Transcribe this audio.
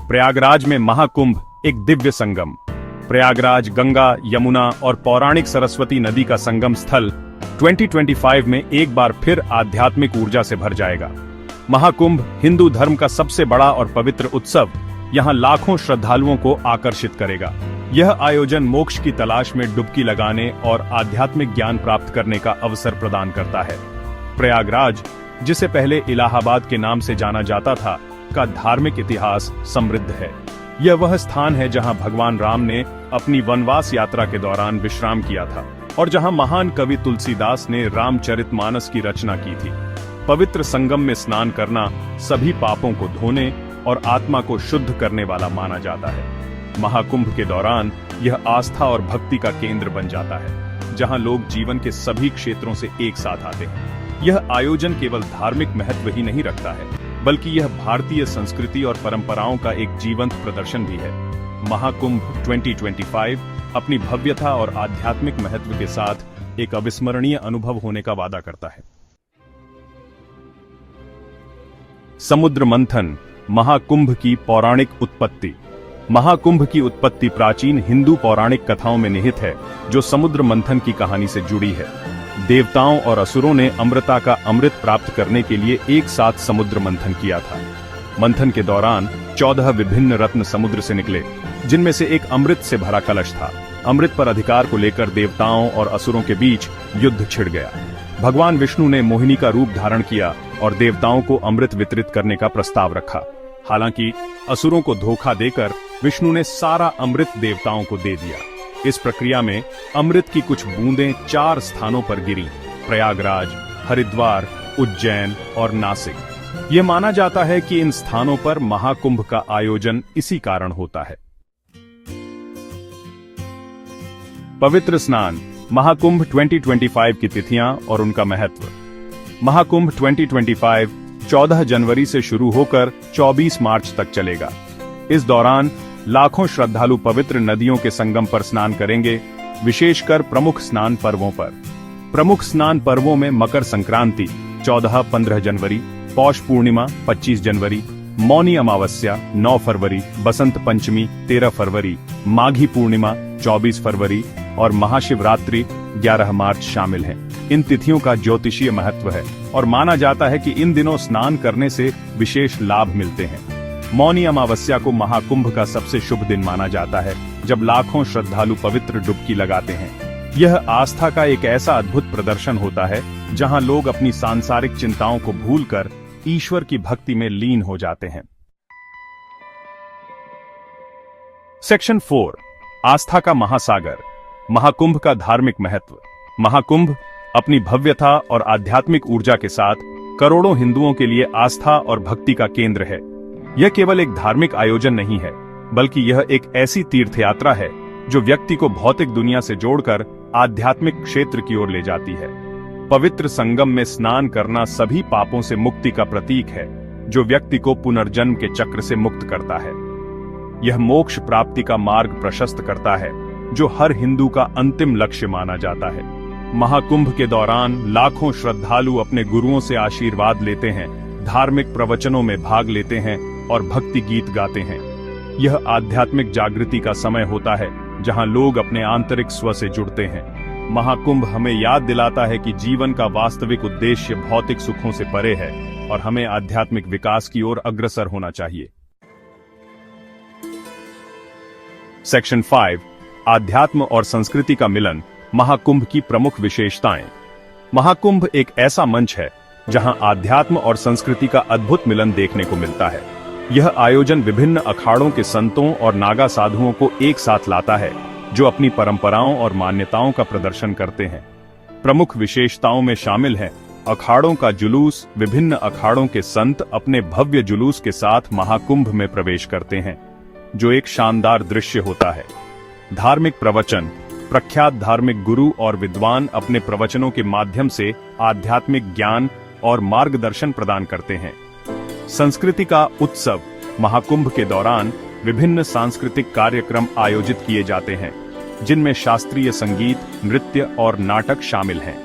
प्रयागराज में महाकुंभ एक दिव्य संगम। प्रयागराज गंगा, यमुना और पौराणिक सरस्वती नदी का संगम स्थल 2025 में एक बार फिर आध्यात्मिक ऊर्जा से भर जाएगा। महाकुंभ हिंदू धर्म का सबसे बड़ा और पवित्र उत्सव यहां लाखों श्रद्धालुओं को आकर्षित करेगा। यह आयोजन मोक्ष की तलाश में डुबकी लगाने और आध्यात्मिक ज्ञान प्राप्त करने का अवसर प्रदान करता है। प्रयागराज, जिसे पहले इलाहाबाद के नाम से जाना जाता था, का धार्मिक इतिहास समृद्ध है। यह वह स्थान है जहां भगवान राम ने अपनी वनवास यात्रा के दौरान विश्राम किया था और जहां महान कवि तुलसीदास ने रामचरितमानस की रचना की थी। पवित्र संगम में स्नान करना सभी पापों को धोने और आत्मा को शुद्ध करने वाला माना जाता है। महाकुंभ के दौरान यह आस्था और भक्ति का केंद्र बन जाता है, जहां लोग जीवन के सभी क्षेत्रों से एक साथ आते हैं। यह आयोजन केवल धार्मिक महत्व ही नहीं रखता है, बल्कि यह भारतीय संस्कृति और परंपराओं का एक जीवंत प्रदर्शन भी है। महाकुंभ 2025 अपनी भव्यता और आध्यात्मिक महत्व के साथ एक अविस्मरणीय अनुभव होने का वादा करता है। समुद्र मंथन, महाकुंभ की पौराणिक उत्पत्ति। महाकुंभ की उत्पत्ति प्राचीन हिंदू पौराणिक कथाओं में निहित है, जो समुद्र मंथन की कहानी से जुड़ी है। देवताओं और असुरों ने अमृता का अमृत प्राप्त करने के लिए एक साथ समुद्र मंथन किया था। मंथन के दौरान 14 विभिन्न रत्न समुद्र से निकले, जिनमें से एक अमृत से भरा कलश था। अमृत पर अधिकार को लेकर देवताओं और असुरों के बीच युद्ध छिड़ गया। भगवान विष्णु ने मोहिनी का रूप धारण किया और देवताओं को अमृत वितरित करने का प्रस्ताव रखा। हालांकि असुरों को धोखा देकर विष्णु ने सारा अमृत देवताओं को दे दिया। इस प्रक्रिया में अमृत की कुछ बूंदें 4 स्थानों पर गिरी: प्रयागराज, हरिद्वार, उज्जैन और नासिक। यह माना जाता है कि इन स्थानों पर महाकुंभ का आयोजन इसी कारण होता है। पवित्र स्नान, महाकुंभ 2025 की तिथियां और उनका महत्व। महाकुंभ 2025 14 जनवरी से शुरू होकर 24 मार्च तक चलेगा। इस दौरान लाखों श्रद्धालु पवित्र नदियों के संगम पर स्नान करेंगे, विशेषकर प्रमुख स्नान पर्वों पर। प्रमुख स्नान पर्वों में मकर संक्रांति 14-15 जनवरी, पौष पूर्णिमा 25 जनवरी, मौनी अमावस्या 9 फरवरी, बसंत पंचमी 13 फरवरी, माघी पूर्णिमा 24 फरवरी और महाशिवरात्रि 11 मार्च शामिल हैं। इन तिथियों का ज्योतिषीय महत्व है और माना जाता है कि इन दिनों स्नान करने से विशेष लाभ मिलते हैं। मौनी अमावस्या को महाकुंभ का सबसे शुभ दिन माना जाता है, जब लाखों श्रद्धालु पवित्र डुबकी लगाते हैं। यह आस्था का एक ऐसा अद्भुत प्रदर्शन होता है जहां लोग अपनी सांसारिक चिंताओं को भूलकर ईश्वर की भक्ति में लीन हो जाते हैं। सेक्शन 4, आस्था का महासागर, महाकुंभ का धार्मिक महत्व। महाकुंभ अपनी भव्यता और आध्यात्मिक ऊर्जा के साथ करोड़ों हिंदुओं के लिए आस्था और भक्ति का केंद्र है। यह केवल एक धार्मिक आयोजन नहीं है, बल्कि यह एक ऐसी तीर्थयात्रा है जो व्यक्ति को भौतिक दुनिया से जोड़कर आध्यात्मिक क्षेत्र की ओर ले जाती है। पवित्र संगम में स्नान करना सभी पापों से मुक्ति का प्रतीक है, जो व्यक्ति को पुनर्जन्म के चक्र से मुक्त करता है। यह मोक्ष प्राप्ति का मार्ग प्रशस्त करता है, जो हर हिंदू का अंतिम लक्ष्य माना जाता है। महाकुंभ के दौरान लाखों श्रद्धालु अपने गुरुओं से आशीर्वाद लेते हैं, धार्मिक प्रवचनों में भाग लेते हैं और भक्ति गीत गाते हैं। यह आध्यात्मिक जागृति का समय होता है, जहां लोग अपने आंतरिक स्व से जुड़ते हैं। महाकुंभ हमें याद दिलाता है कि जीवन का वास्तविक उद्देश्य भौतिक सुखों से परे है और हमें आध्यात्मिक विकास की ओर अग्रसर होना चाहिए। सेक्शन 5, आध्यात्म और संस्कृति का मिलन, महाकुंभ की प्रमुख विशेषताएं। महाकुंभ एक ऐसा मंच है जहां आध्यात्म और संस्कृति का अद्भुत मिलन देखने को मिलता है। यह आयोजन विभिन्न अखाड़ों के संतों और नागा साधुओं को एक साथ लाता है, जो अपनी परंपराओं और मान्यताओं का प्रदर्शन करते हैं। प्रमुख विशेषताओं में शामिल हैं अखाड़ों का जुलूस। विभिन्न अखाड़ों के संत अपने भव्य जुलूस के साथ महाकुंभ में प्रवेश करते हैं, जो एक शानदार दृश्य होता है। धार्मिक प्रवचन, प्रख्यात धार्मिक गुरु और विद्वान अपने प्रवचनों के माध्यम से आध्यात्मिक ज्ञान और मार्गदर्शन प्रदान करते हैं। संस्कृति का उत्सव, महाकुंभ के दौरान विभिन्न सांस्कृतिक कार्यक्रम आयोजित किए जाते हैं, जिनमें शास्त्रीय संगीत, नृत्य और नाटक शामिल हैं।